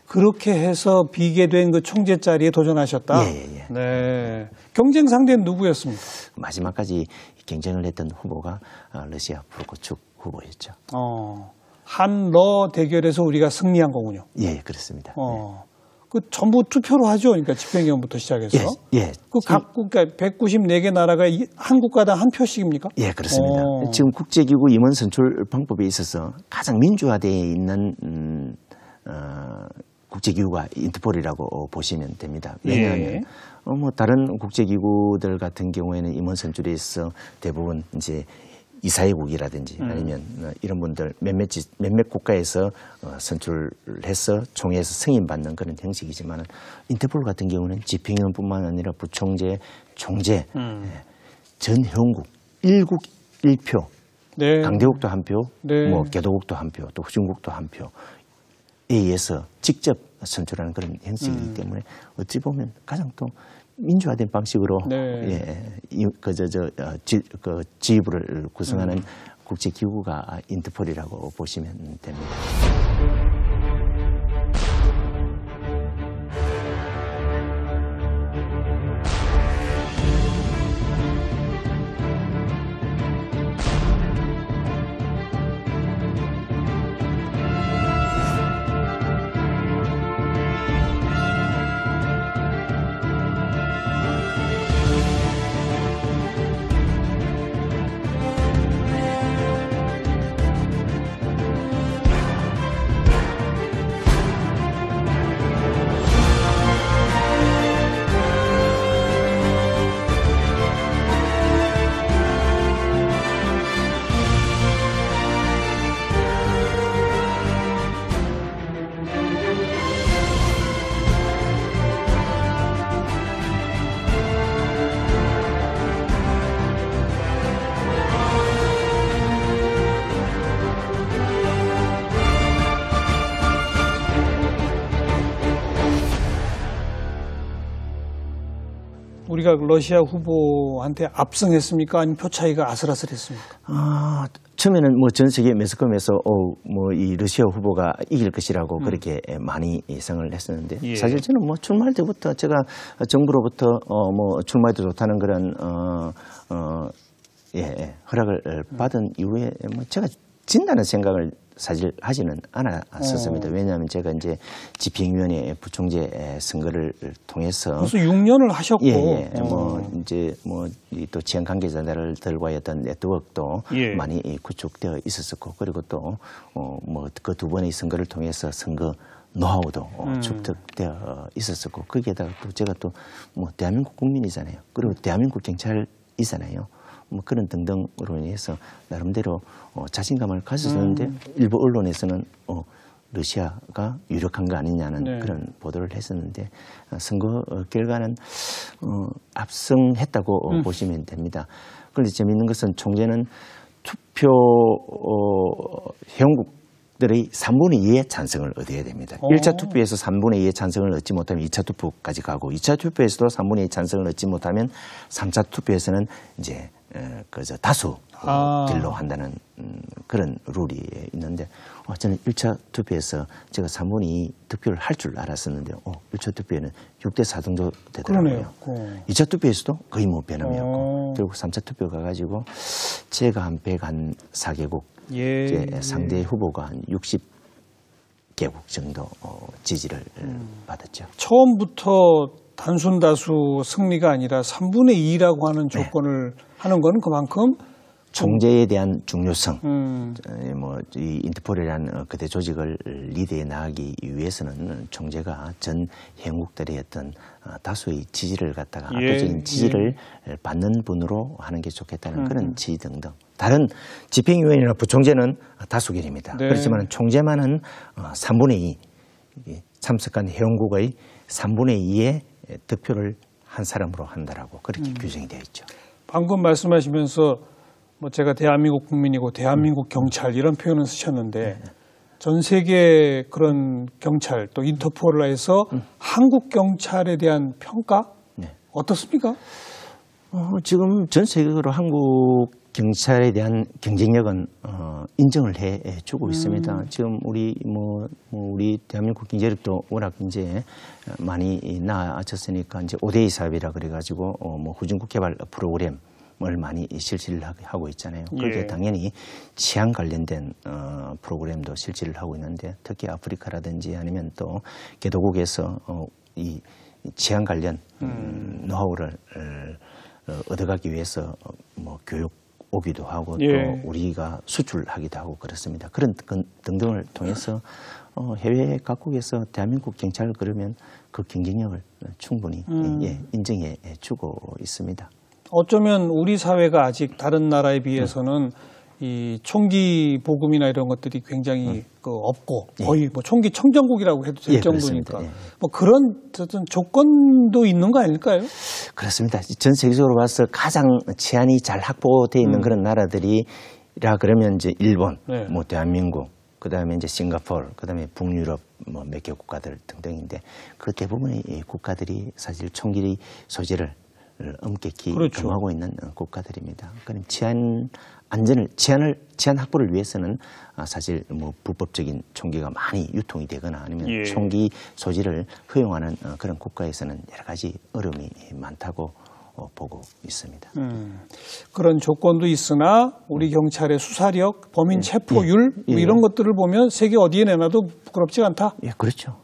그렇게 해서 비게 된 그 총재 자리에 도전하셨다. 예. 네. 경쟁 상대는 누구였습니까? 마지막까지 경쟁을 했던 후보가 러시아 프로코축 후보였죠. 한러 대결에서 우리가 승리한 거군요. 예, 그렇습니다. 그 전부 투표로 하죠. 그러니까 집행위원부터 시작해서. 예. 그 각국, 그러니까 194개 나라가 한 국가당 한 표씩입니까? 예, 그렇습니다. 지금 국제기구 임원 선출 방법에 있어서 가장 민주화되어 있는 국제기구가 인터폴이라고 보시면 됩니다. 왜냐하면 뭐 다른 국제기구들 같은 경우에는 임원 선출에서 대부분 이제 이사회국이라든지 아니면 이런 분들 몇몇 국가에서 선출해서 총회에서 승인받는 그런 형식이지만 인터폴 같은 경우는 집행위원뿐만 아니라 부총재, 총재, 전 회원국 1국 1표, 네. 강대국도 한 표, 네. 뭐 개도국도 한 표, 또 후진국도 한 표에 의해서 직접 선출하는 그런 형식이기 때문에 어찌 보면 가장 또 민주화된 방식으로 지휘부를 구성하는 국제기구가 인터폴이라고 보시면 됩니다. 우리가 러시아 후보한테 압승했습니까? 아니면 표 차이가 아슬아슬했습니까? 처음에는 뭐 전 세계 매스컴에서 뭐 이 러시아 후보가 이길 것이라고 그렇게 많이 예상을 했었는데 사실 저는 뭐 출마할 때부터 제가 정부로부터 뭐 출마해도 좋다는 그런 허락을 받은 이후에 뭐 제가 진다는 생각을 사실 하지는 않았었습니다. 왜냐하면 제가 이제 집행위원회 부총재 선거를 통해서 벌써 6년을 하셨고, 뭐 이제 뭐 또 지역 관계자들과의 어떤 네트워크도 많이 구축되어 있었었고, 그리고 또 뭐 그 두 번의 선거를 통해서 선거 노하우도 축적되어 있었었고, 거기에다가 또 제가 또 뭐 대한민국 국민이잖아요. 그리고 대한민국 경찰이잖아요. 뭐 그런 등등으로 인해서 나름대로 자신감을 가졌었는데 일부 언론에서는 러시아가 유력한 거 아니냐는 그런 보도를 했었는데 선거 결과는 압승했다고 보시면 됩니다. 그런데 재미있는 것은 총재는 투표 회원국들의 3분의 2의 찬성을 얻어야 됩니다. 1차 투표에서 3분의 2의 찬성을 얻지 못하면 2차 투표까지 가고 2차 투표에서도 3분의 2 찬성을 얻지 못하면 3차 투표에서는 이제 그저 다수 길로 한다는 그런 룰이 있는데 저는 1차 투표에서 제가 3분의 2 득표를 할 줄 알았었는데 1차 투표에는 6대 4 정도 되더라고요. 2차 투표에서도 거의 뭐 변함이었고 결국 3차 투표 가가지고 제가 한 104개국 상대 후보가 한 60개국 정도 지지를 받았죠. 처음부터 단순 다수 승리가 아니라 3분의 2라고 하는 조건을 하는 건 그만큼 총재에 대한 중요성, 뭐 이 인터폴이라는 거대 조직을 리드해 나가기 위해서는 총재가 전 회원국들의 어떤 다수의 지지를 갖다가 압도적인 지지를 받는 분으로 하는 게 좋겠다는 그런 지지 등등. 다른 집행위원이나 부총재는 다수결입니다. 그렇지만 총재만은 3분의 2 참석한 회원국의 3분의 2의 득표를 한 사람으로 한다라고 그렇게 규정이 되어 있죠. 방금 말씀하시면서 뭐 제가 대한민국 국민이고 대한민국 경찰 이런 표현을 쓰셨는데 전 세계 그런 경찰 또 인터폴에서 한국 경찰에 대한 평가 어떻습니까? 지금 전 세계적으로 한국 경찰에 대한 경쟁력은 인정을 해주고 있습니다. 지금 우리 대한민국 경제력도 워낙 이제 많이 나아졌으니까 이제 5대2 사업이라 그래가지고 후진국 개발 프로그램을 많이 실시를 하고 있잖아요. 그게 예. 당연히 치안 관련된 프로그램도 실시를 하고 있는데 특히 아프리카라든지 아니면 또 개도국에서 이 치안 관련 노하우를 얻어가기 위해서 교육 오기도 하고 예. 또 우리가 수출하기도 하고 그렇습니다. 그런 등등을 통해서 해외 각국에서 대한민국 경찰을 그러면 그 경쟁력을 충분히 인정해 주고 있습니다. 어쩌면 우리 사회가 아직 다른 나라에 비해서는 이 총기 보급이나 이런 것들이 굉장히 없고 거의 뭐 총기 청정국이라고 해도 될 정도니까 뭐 그런 어떤 조건도 있는 거 아닐까요? 그렇습니다. 전 세계적으로 봐서 가장 치안이 잘 확보되어 있는 그런 나라들이라 그러면 이제 일본, 뭐 대한민국, 그다음에 이제 싱가포르, 그다음에 북유럽 뭐 몇 개 국가들 등등인데 그 대부분의 국가들이 사실 총기 소지를 엄격히 금하고 있는 국가들입니다. 그럼 치안 확보를 위해서는 사실 뭐 불법적인 총기가 많이 유통이 되거나 아니면 총기 소지를 허용하는 그런 국가에서는 여러 가지 어려움이 많다고 보고 있습니다. 그런 조건도 있으나 우리 경찰의 수사력, 범인 체포율 뭐 이런 것들을 보면 세계 어디에 내놔도 부끄럽지가 않다. 예, 그렇죠.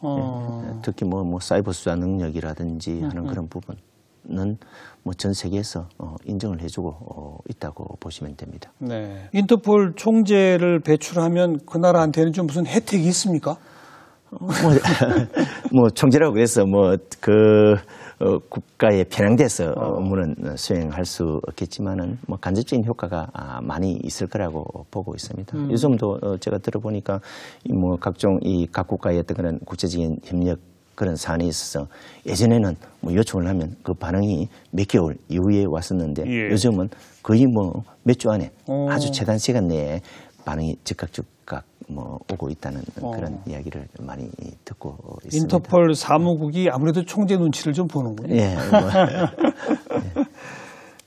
특히 뭐 사이버 수사 능력이라든지 하는 그런 부분은 뭐 전 세계에서 인정을 해주고 있다고 보시면 됩니다. 네. 인터폴 총재를 배출하면 그 나라한테는 좀 무슨 혜택이 있습니까? 뭐 총재라고 해서 국가에 편향돼서 업무는 수행할 수 없겠지만은 뭐 간접적인 효과가 많이 있을 거라고 보고 있습니다. 요즘도 제가 들어보니까 뭐 각종 각 국가의 어떤 그런 국제적인 협력 그런 사안에 있어서 예전에는 뭐 요청을 하면 그 반응이 몇 개월 이후에 왔었는데 요즘은 거의 뭐 몇 주 안에 아주 최단 시간 내에 반응이 즉각 오고 있다는 그런 이야기를 많이 듣고 있습니다. 인터폴 사무국이 아무래도 총재 눈치를 좀 보는군요. 예.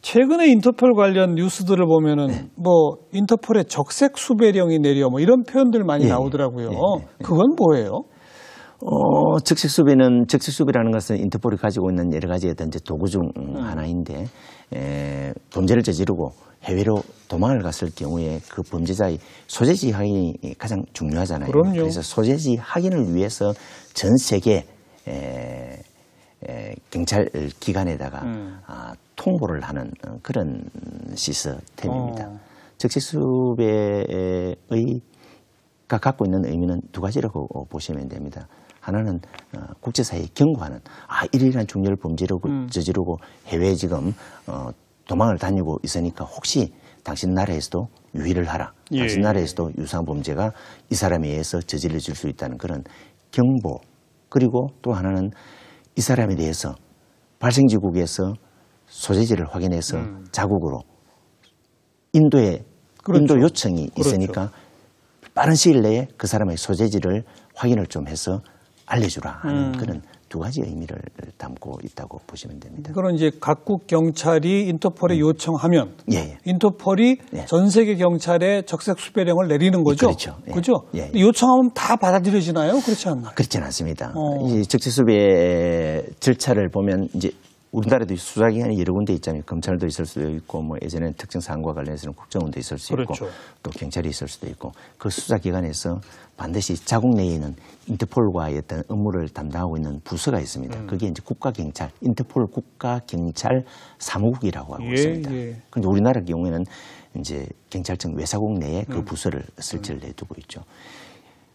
최근에 인터폴 관련 뉴스들을 보면은 뭐 인터폴의 적색 수배령이 내려 뭐 이런 표현들 많이 나오더라고요. 그건 뭐예요? 적색수배라는 것은 인터폴이 가지고 있는 여러 가지 어떤 이제 도구 중 하나인데, 범죄를 저지르고 해외로 도망을 갔을 경우에 그 범죄자의 소재지 확인이 가장 중요하잖아요. 그럼요. 그래서 소재지 확인을 위해서 전 세계 경찰 기관에다가 통보를 하는 그런 시스템입니다. 적색수배가 갖고 있는 의미는 두 가지라고 보시면 됩니다. 하나는 국제사회에 경고하는 이러이러한 중요한 범죄를 저지르고 해외에 지금 도망을 다니고 있으니까 혹시 당신 나라에서도 유의를 하라. 당신 나라에서도 유사한 범죄가 이 사람에 의해서 저질러질 수 있다는 그런 경보. 그리고 또 하나는 이 사람에 대해서 발생지국에서 소재지를 확인해서 자국으로 인도 요청이 있으니까 빠른 시일 내에 그 사람의 소재지를 확인을 좀 해서 알려주라 하는 그런 두 가지 의미를 담고 있다고 보시면 됩니다. 그런 이제 각국 경찰이 인터폴에 요청하면 인터폴이 전 세계 경찰에 적색 수배령을 내리는 거죠. 그렇죠. 그죠? 요청하면 다 받아들여지나요? 그렇지 않나요? 그렇지는 않습니다. 이 적색 수배 절차를 보면 이제 우리나라도 수사기관이 여러 군데 있잖아요. 검찰도 있을 수도 있고, 뭐 예전에는 특정 사안과 관련해서는 국정원도 있을 수 있고, 또 경찰이 있을 수도 있고, 그 수사기관에서 반드시 자국 내에 있는 인터폴과의 어떤 업무를 담당하고 있는 부서가 있습니다. 그게 이제 국가경찰, 인터폴 국가경찰 사무국이라고 하고 있습니다. 그런데 우리나라 경우에는 이제 경찰청 외사국 내에 그 부서를 설치를 해두고 있죠.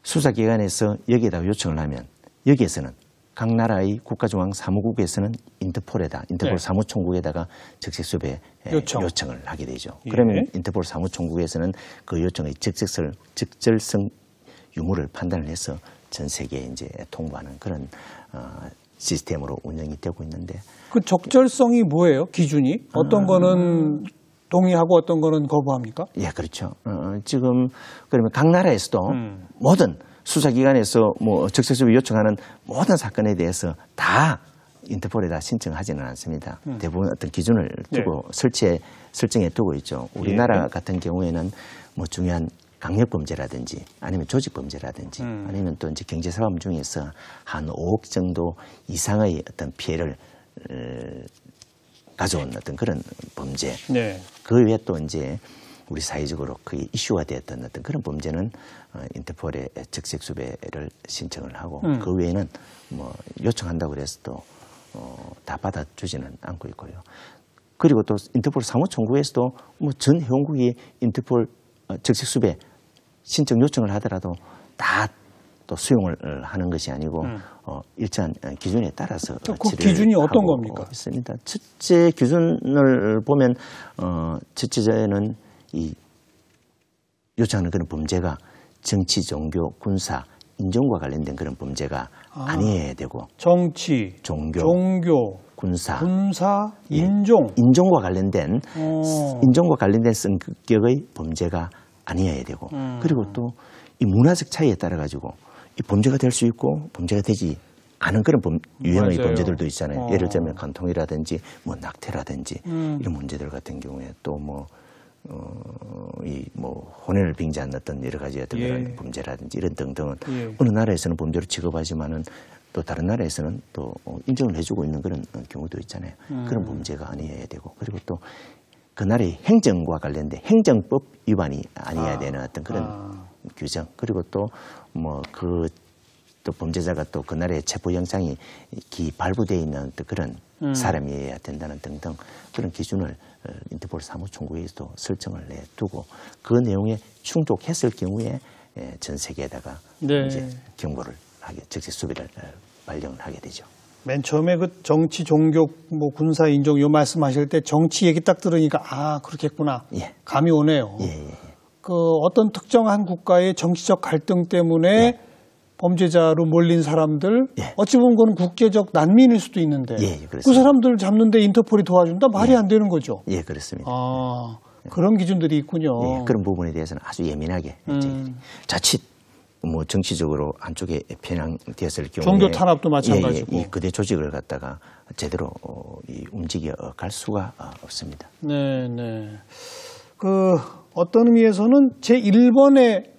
수사기관에서 여기에다 요청을 하면 여기에서는 각 나라의 국가중앙 사무국에서는 인터폴 사무총국에다가 적색수배 요청을 하게 되죠. 그러면 인터폴 사무총국에서는 그 요청의 적절성 유무를 판단을 해서 전 세계에 이제 통보하는 그런 시스템으로 운영이 되고 있는데 그 적절성이 뭐예요? 기준이 어떤 거는 동의하고 어떤 거는 거부합니까? 예, 그렇죠. 지금 그러면 각 나라에서도 모든 수사기관에서 뭐 적색수배 요청하는 모든 사건에 대해서 다 인터폴에다 신청하지는 않습니다. 대부분 어떤 기준을 두고 설정해 두고 있죠. 우리나라 같은 경우에는 뭐 중요한 강력범죄라든지 아니면 조직범죄라든지 아니면 또 이제 경제사범 중에서 한 5억 정도 이상의 어떤 피해를 가져온 어떤 그런 범죄. 네. 그 외에 또 이제 우리 사회적으로 거의 이슈가 되었던 어떤 그런 범죄는 인터폴에 즉색 수배를 신청을 하고 그 외에는 뭐 요청한다고 그래서 또 다 받아주지는 않고 있고요. 그리고 또 인터폴 사무총구에서도 뭐 전 회원국이 인터폴 즉색 수배 신청 요청을 하더라도 다 또 수용을 하는 것이 아니고 일정한 기준에 따라서 그 기준이 어떤 하고 겁니까? 있습니다. 첫째 기준을 보면 첫째는 이 요청하는 그런 범죄가 정치, 종교, 군사, 인종과 관련된 그런 범죄가 아니어야 되고 정치, 종교, 군사, 인종, 인종과 관련된 성격의 범죄가 아니어야 되고 그리고 또 이 문화적 차이에 따라 가지고 이 범죄가 될 수 있고 범죄가 되지 않은 그런 유형의 맞아요. 범죄들도 있잖아요. 예를 들면 간통이라든지 뭐 낙태라든지 이런 문제들 같은 경우에 또 뭐 혼혈을 빙자한 어떤 여러 가지 어떤 그런 범죄라든지 이런 등등은 어느 나라에서는 범죄로 취급하지만은 또 다른 나라에서는 또 인정을 해주고 있는 그런 경우도 있잖아요. 그런 범죄가 아니어야 되고 그리고 또 그 나라의 행정과 관련된 행정법 위반이 아니어야 되는 어떤 그런 규정 그리고 또 또 범죄자가 또 그 나라의 체포영장이 발부되어 있는 또 그런 사람이어야 된다는 등등 그런 기준을 인터폴 사무총구에서도 설정을 내두고 그 내용에 충족했을 경우에 전 세계에다가 이제 경고를 즉시 수비를 발령을 하게 되죠. 맨 처음에 그 정치, 종교, 뭐 군사, 인종 요 말씀하실 때 정치 얘기 딱 들으니까 그렇겠구나. 감이 오네요. 그 어떤 특정한 국가의 정치적 갈등 때문에 범죄자로 몰린 사람들 어찌 보면 그건 국제적 난민일 수도 있는데 그 사람들 잡는데 인터폴이 도와준다? 말이 안 되는 거죠. 예, 그렇습니다. 그런 기준들이 있군요. 그런 부분에 대해서는 아주 예민하게 자칫 뭐 정치적으로 한쪽에 편향되었을 경우에 종교 탄압도 마찬가지고 이 거대 조직을 갖다가 제대로 움직여 갈 수가 없습니다. 네. 그 어떤 의미에서는 제 1번의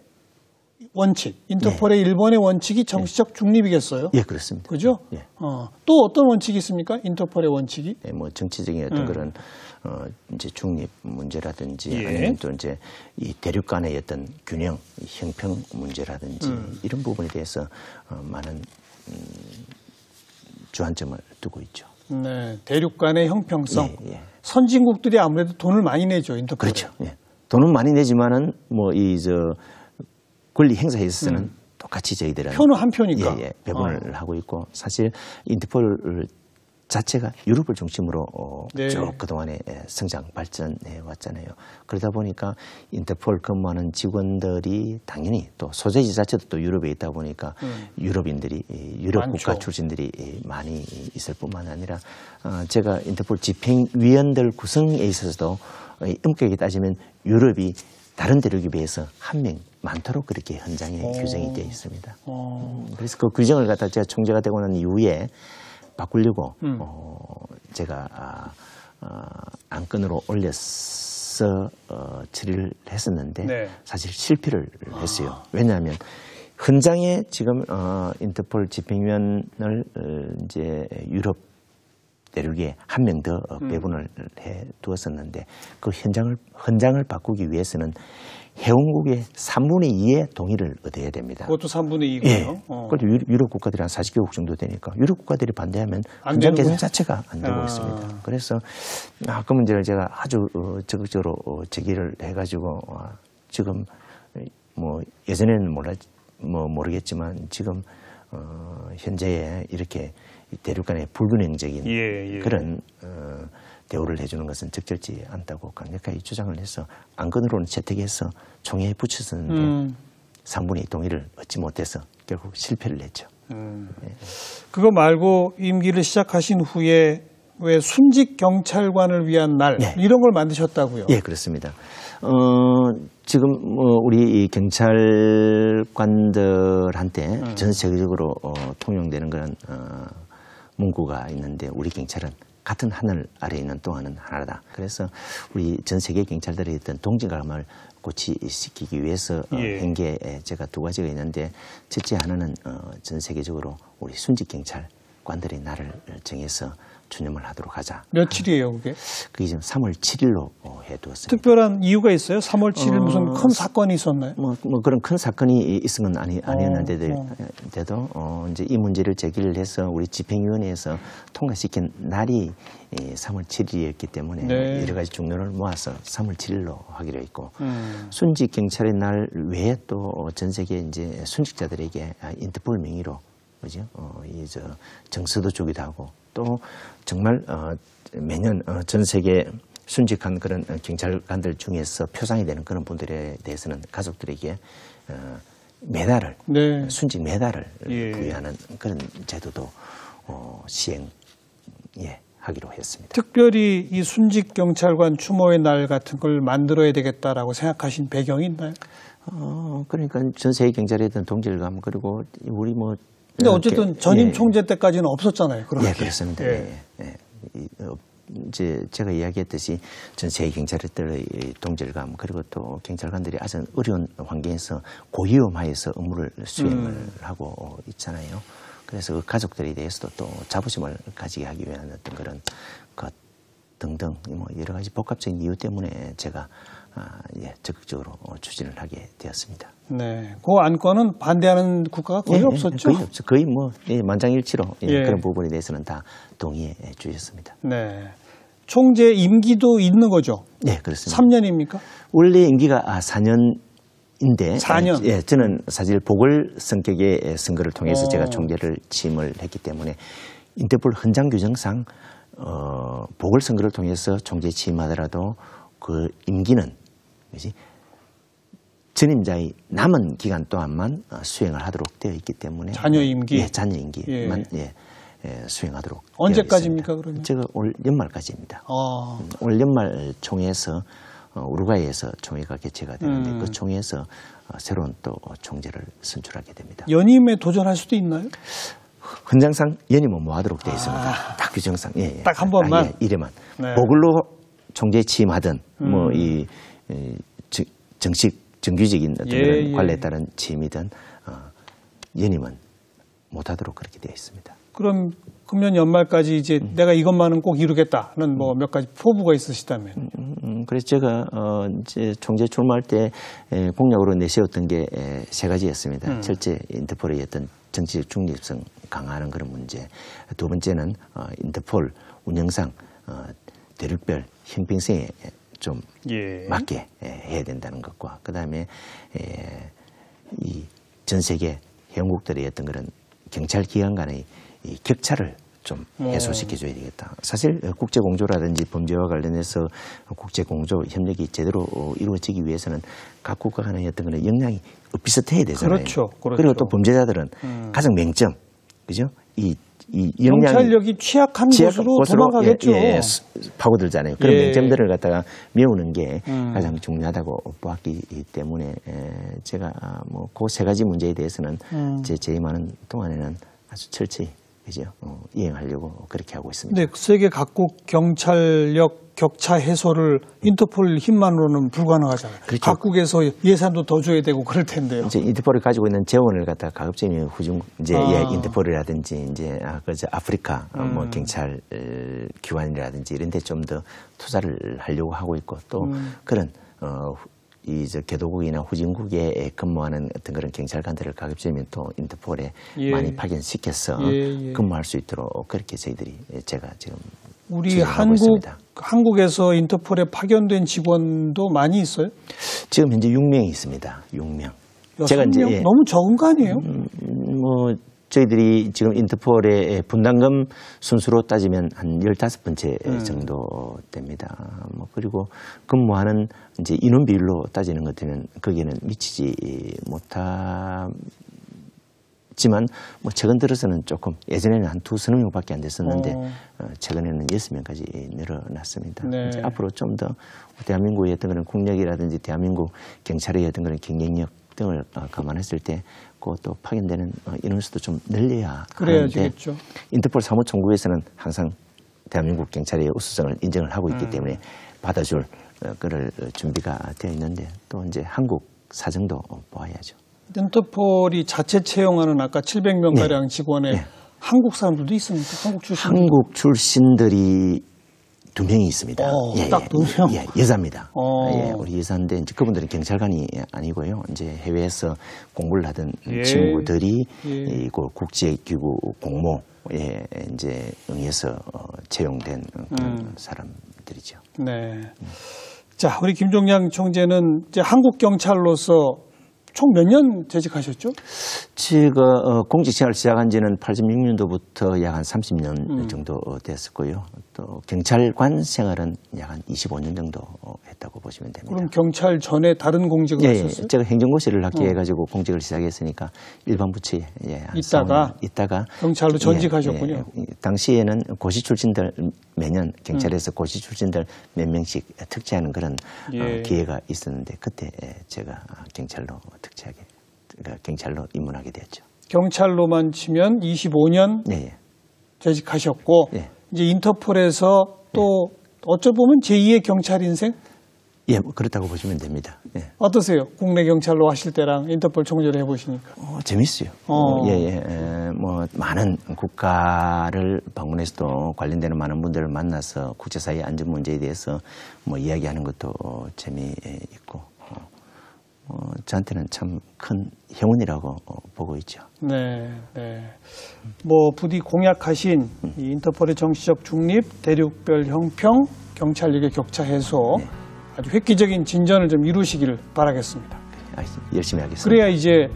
원칙, 인터폴의 1번의 원칙이 정치적 중립이겠어요? 예, 그렇습니다. 그죠? 또 어떤 원칙이 있습니까? 인터폴의 원칙이? 뭐 정치적인 어떤 그런 이제 중립 문제라든지 아니면 또 이제 이 대륙 간의 어떤 균형, 형평 문제라든지 이런 부분에 대해서 많은 주안점을 두고 있죠. 네, 대륙 간의 형평성. 선진국들이 아무래도 돈을 많이 내죠, 인터폴에. 그렇죠. 돈은 많이 내지만은 권리 행사에 있어서는 똑같이 저희들은 표는 한 표니까 배분을 하고 있고 사실 인터폴 자체가 유럽을 중심으로 쭉 그동안에 성장 발전해 왔잖아요. 그러다 보니까 인터폴 근무하는 직원들이 당연히 또 소재지 자체도 또 유럽에 있다 보니까 유럽인들이 유럽 많죠. 국가 출신들이 많이 있을 뿐만 아니라 제가 인터폴 집행위원들 구성에 있어서도 엄격하게 따지면 유럽이 다른 대륙에 비해서 한 명 많도록 그렇게 현장에 규정이 되어 있습니다. 그래서 그 규정을 갖다 제가 총재가 되고 난 이후에 바꾸려고 제가 안건으로 올려서 처리를 했었는데 사실 실패를 했어요. 왜냐하면 현장에 지금 인터폴 집행위원을 이제 유럽 대륙에 한 명 더 배분을 해 두었었는데 그 현장을 바꾸기 위해서는 회원국의 3분의 2의 동의를 얻어야 됩니다. 그것도 3분의 2고요. 그래도 유럽 국가들이 한 40개국 정도 되니까 유럽 국가들이 반대하면 현장 개선 자체가 안 되고 있습니다. 그래서 그 문제를 제가 아주 적극적으로 제기를 해가지고 지금 뭐 예전에는 모르겠지만 지금 현재에 이렇게 대륙 간의 불균형적인 그런 대우를 해주는 것은 적절치 않다고 강력하게 주장을 해서 안건으로는 채택해서 총회에 붙였었는데 3분의 2 동의를 얻지 못해서 결국 실패를 했죠. 그거 말고 임기를 시작하신 후에 왜 순직 경찰관을 위한 날 이런 걸 만드셨다고요? 예, 그렇습니다. 지금 우리 경찰관들한테 전 세계적으로 통용되는 그런 문구가 있는데 우리 경찰은 같은 하늘 아래에 있는 동안은 하나다. 그래서 우리 전 세계 경찰들의 어떤 동질감을 고취시키기 위해서 한 게 제가 두 가지가 있는데 첫째 하나는 전 세계적으로 우리 순직 경찰관들의 날을 정해서 추념을 하도록 하자. 며칠이에요, 그게? 그게 지금 3월 7일로 해두었습니다. 특별한 이유가 있어요? 3월 7일 무슨 큰 사건이 있었나요? 뭐 그런 큰 사건이 있은 건 아니었는데도 이제 이 문제를 제기를 해서 우리 집행위원회에서 통과시킨 날이 3월 7일이었기 때문에 네. 여러 가지 중론을 모아서 3월 7일로 하기로 했고 순직 경찰의 날 외에 또 전 세계 이제 순직자들에게 인터폴 명의로 그죠? 정서도 주기도 하고 또 정말 매년 전 세계 순직한 그런 경찰관들 중에서 표상이 되는 그런 분들에 대해서는 가족들에게 메달을 네. 순직 메달을 부여하는 그런 제도도 시행하기로 했습니다. 특별히 이 순직 경찰관 추모의 날 같은 걸 만들어야 되겠다라고 생각하신 배경이 있나요? 그러니까 전 세계 경찰에 대한 동질감 그리고 우리 뭐 근데 어쨌든 전임 총재 때까지는 없었잖아요. 그렇게. 예, 그렇습니다. 이제 제가 이야기했듯이 전 세계 경찰들의 동질감 그리고 또 경찰관들이 아주 어려운 환경에서 고위험하에서 업무를 수행을 하고 있잖아요. 그래서 그 가족들에 대해서도 또 자부심을 가지게 하기 위한 어떤 그런 것 등등 뭐 여러 가지 복합적인 이유 때문에 제가 적극적으로 추진을 하게 되었습니다. 네, 그 안건은 반대하는 국가가 거의 없었죠. 거의 없죠. 거의 뭐 만장일치로 그런 부분에 대해서는 다 동의해 주셨습니다. 네, 총재 임기도 있는 거죠. 네, 그렇습니다. 3년입니까? 원래 임기가 4년인데 4년. 예, 저는 사실 보궐 성격의 선거를 통해서 제가 총재를 취임을 했기 때문에 인터폴 헌장 규정상 보궐선거를 통해서 총재 취임하더라도 그 임기는 뭐지? 전임자의 남은 기간 동안만 수행을 하도록 되어 있기 때문에 자녀 임기? 예, 자녀 임기만 수행하도록 언제까지입니까, 그러면? 제가 올 연말까지입니다. 올 연말 총회에서 우루과이에서 총회가 개최가 되는데 그 총회에서 새로운 또 총재를 선출하게 됩니다. 연임에 도전할 수도 있나요? 헌장상 연임은 못 하도록 되어 있습니다. 딱 규정상. 딱 한 번만? 이래만. 네. 보글로 총재 취임하든 뭐 이 정규직인 어떤 그런 관례에 따른 취임이든 연임은 못 하도록 그렇게 되어 있습니다. 그럼 금년 연말까지 이제 내가 이것만은 꼭 이루겠다는 뭐 몇 가지 포부가 있으시다면? 그래서 제가 이제 총재 출마할 때 공약으로 내세웠던 게 세 가지였습니다. 첫째, 인터폴의 어떤 정치적 중립성 강화하는 그런 문제. 두 번째는 인터폴 운영상 대륙별 형평성에 좀 맞게 해야 된다는 것과 그다음에 이 전 세계 회원국들의 어떤 그런 경찰 기관 간의 이 격차를 좀 해소시켜줘야 되겠다. 사실 국제공조라든지 범죄와 관련해서 국제공조 협력이 제대로 이루어지기 위해서는 각 국가 간의 어떤 그런 역량이 비슷해야 되잖아요. 그렇죠. 그리고 또 범죄자들은 가장 맹점, 그죠? 이 역량이 경찰력이 취약한 곳으로 도망가겠죠. 파고들잖아요. 그런 맹점들을 갖다가 메우는 게 가장 중요하다고 보았기 때문에 제가 뭐 그 세 가지 문제에 대해서는 제 재임하는 동안에는 아주 철저히 그죠? 이행하려고 그렇게 하고 있습니다. 네, 세계 각국 경찰력 격차 해소를 인터폴 힘만으로는 불가능하잖아요. 그렇죠. 각국에서 예산도 더 줘야 되고 그럴 텐데요. 이제 인터폴이 가지고 있는 재원을 갖다 가급적이면 이제 인터폴이라든지 이제 아프리카 뭐 경찰 기관이라든지 이런 데 좀 더 투자를 하려고 하고 있고 또 그런 개도국이나 후진국에 근무하는 어떤 그런 경찰관들을 가급적이면 또 인터폴에 많이 파견시켜서 근무할 수 있도록 그렇게 제가 지금 우리 있습니다. 한국에서 인터폴에 파견된 직원도 많이 있어요? 지금 현재 6명이 있습니다. 6명. 6명? 제가 이제 너무 적은 거 아니에요? 뭐 저희들이 지금 인터폴의 분담금 순수로 따지면 한 15번째 정도 됩니다. 뭐 그리고 근무하는 이제 인원 비율로 따지는 것 같으면 거기에는 미치지 못하지만 뭐 최근 들어서는 조금 예전에는 한 2-3 명밖에 안 됐었는데 최근에는 6명까지 늘어났습니다. 네. 이제 앞으로 좀 더 대한민국의 어떤 그런 국력이라든지 대한민국 경찰의 어떤 그런 경쟁력 등을 감안했을 때 있고 또 파견되는 인원수도 좀 늘려야 그래야겠죠. 하는데 인터폴 사무총국에서는 항상 대한민국 경찰의 우수성을 인정을 하고 있기 때문에 받아줄 그럴 준비가 되어 있는데 또 이제 한국 사정도 보아야죠. 인터폴이 자체 채용하는 아까 700명 가량 직원에 한국 사람들도 있습니까? 한국 출신? 한국 출신들이 2명이 있습니다. 딱 2명? 여자입니다. 우리 여자인데 이제 그분들은 경찰관이 아니고요. 이제 해외에서 공부를 하던 친구들이 그 국제기구 공모에 이제 응해서 채용된 그런 사람들이죠. 네. 자, 우리 김종양 총재는 이제 한국 경찰로서 총 몇 년 재직하셨죠? 제가 공직 생활 시작한 지는 86년도부터 약 한 30년 정도 됐었고요. 또 경찰관 생활은 약 한 25년 정도 했다고 보시면 됩니다. 그럼 경찰 전에 다른 공직을 하셨어요? 제가 행정고시를 학교해가지고 공직을 시작했으니까 일반 부처에 있다가 경찰로 전직하셨군요. 당시에는 고시 출신들 매년 경찰에서 고시 출신들 몇 명씩 특채하는 그런 기회가 있었는데 그때 제가 경찰로 경찰로 입문하게 됐죠. 경찰로만 치면 25년 재직하셨고 이제 인터폴에서 또 어쩌보면 제2의 경찰 인생? 그렇다고 보시면 됩니다. 어떠세요? 국내 경찰로 하실 때랑 인터폴 총재를 해보시니까. 재밌어요. 뭐 많은 국가를 방문해서도 관련되는 많은 분들을 만나서 국제사회 안전 문제에 대해서 뭐 이야기하는 것도 재미있고 저한테는 참 큰 행운이라고 보고 있죠. 네. 뭐 부디 공약하신 이 인터폴의 정치적 중립, 대륙별 형평, 경찰력의 격차 해소 아주 획기적인 진전을 좀 이루시기를 바라겠습니다. 열심히 하겠습니다. 그래야 이제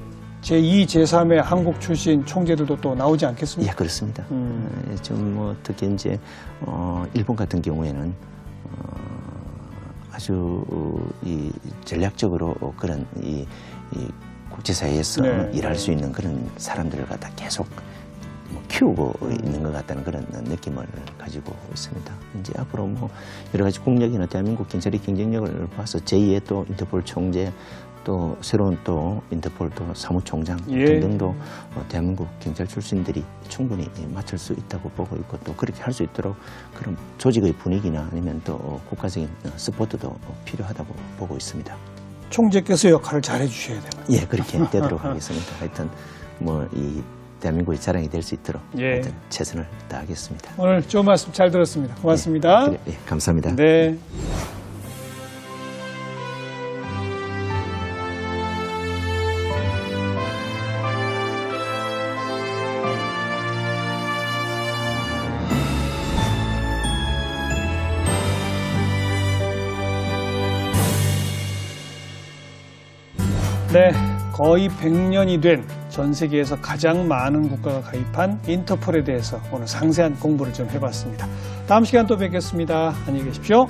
제2, 제3의 한국 출신 총재들도 또 나오지 않겠습니까? 그렇습니다. 좀 뭐 특히 이제 일본 같은 경우에는 아주 이 전략적으로 그런 이 국제사회에서 일할 수 있는 그런 포럼들을 갖다 계속 키우고 있는 것 같다는 그런 느낌을 가지고 있습니다. 이제 앞으로 뭐 여러 가지 국력이나 대한민국 경찰의 경쟁력을 봐서 제2의 또 인터폴 총재 또 새로운 또 인터폴 또 사무총장 등등도 대한민국 경찰 출신들이 충분히 맡을 수 있다고 보고 있고 또 그렇게 할 수 있도록 그런 조직의 분위기나 아니면 또 국가적인 서포트도 필요하다고 보고 있습니다. 총재께서 역할을 잘 해주셔야 돼요. 그렇게 되도록 하겠습니다. 하여튼 뭐 이 대한민국의 자랑이 될 수 있도록 하여튼 최선을 다하겠습니다. 오늘 좋은 말씀 잘 들었습니다. 고맙습니다. 감사합니다. 네. 네, 거의 100년이 된 전 세계에서 가장 많은 국가가 가입한 인터폴에 대해서 오늘 상세한 공부를 좀 해봤습니다. 다음 시간 또 뵙겠습니다. 안녕히 계십시오.